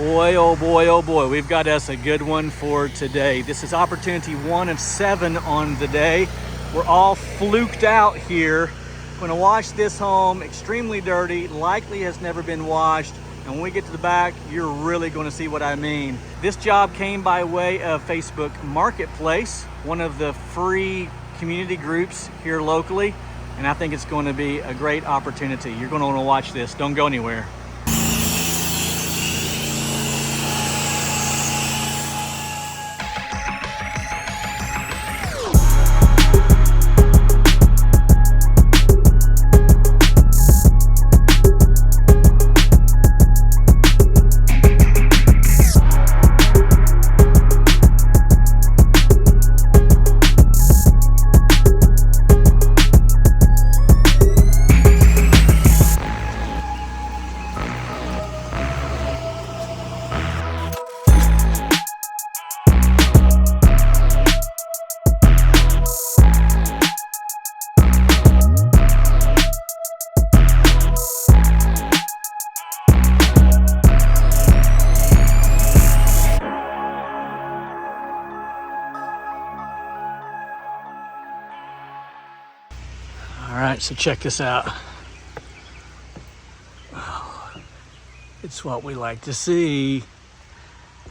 Boy, oh boy, we've got us a good one for today. This is opportunity 1 of 7 on the day. We're all fluked out here. Gonna wash this home, extremely dirty, likely has never been washed. And when we get to the back, you're really gonna see what I mean. This job came by way of Facebook Marketplace, one of the free community groups here locally. And I think it's gonna be a great opportunity. You're gonna wanna watch this, don't go anywhere. All right, so check this out. Oh, it's what we like to see.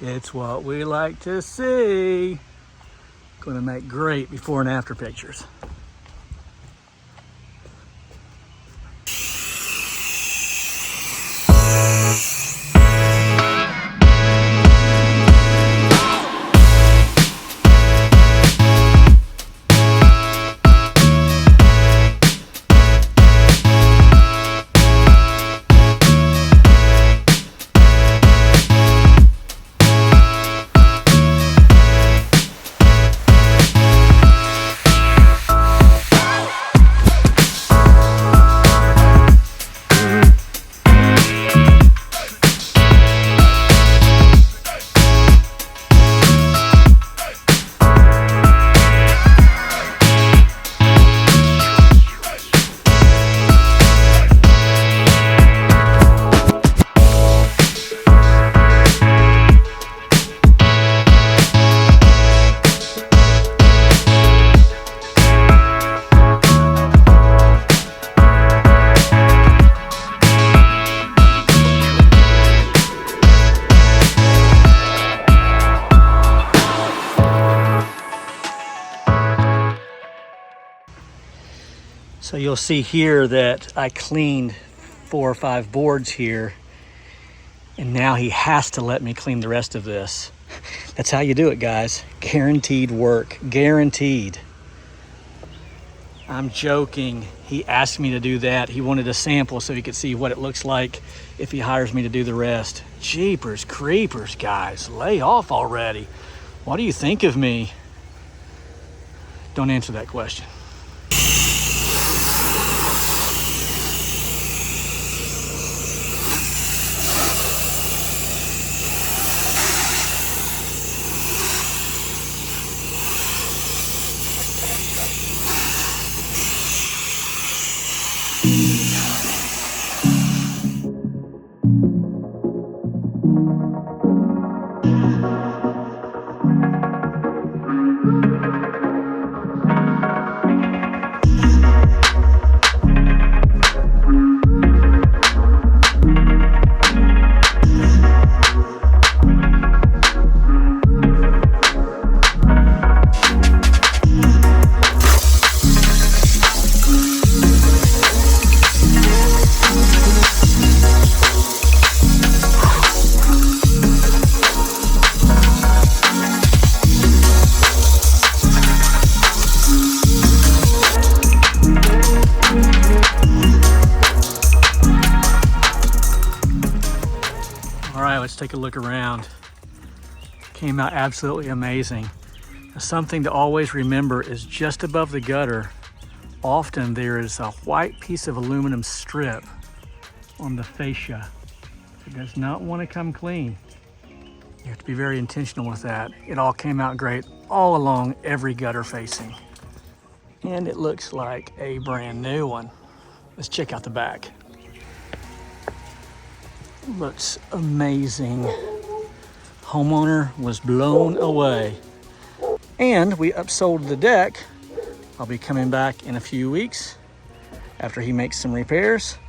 It's what we like to see. Gonna make great before and after pictures. So you'll see here that I cleaned 4 or 5 boards here, and now he has to let me clean the rest of this. That's how you do it, guys. Guaranteed work, guaranteed. I'm joking. He asked me to do that. He wanted a sample so he could see what it looks like if he hires me to do the rest. Jeepers creepers, guys, lay off already. What do you think of me? Don't answer that question. Let's take a look around. Came out absolutely amazing. Now, something to always remember is just above the gutter, often there is a white piece of aluminum strip on the fascia. It does not want to come clean. You have to be very intentional with that. It all came out great all along every gutter facing. And it looks like a brand new one. Let's check out the back. Looks amazing. Homeowner was blown away. And we upsold the deck. I'll be coming back in a few weeks after he makes some repairs,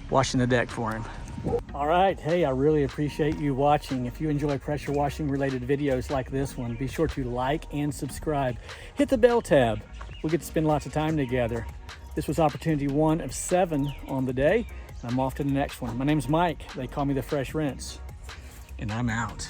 washing the deck for him. All right, hey, I really appreciate you watching. If you enjoy pressure washing related videos like this one, be sure to like and subscribe. Hit the bell tab. We get to spend lots of time together. This was opportunity 1 of 7 on the day, and I'm off to the next one. My name's Mike. They call me the Fresh Rinse, and I'm out.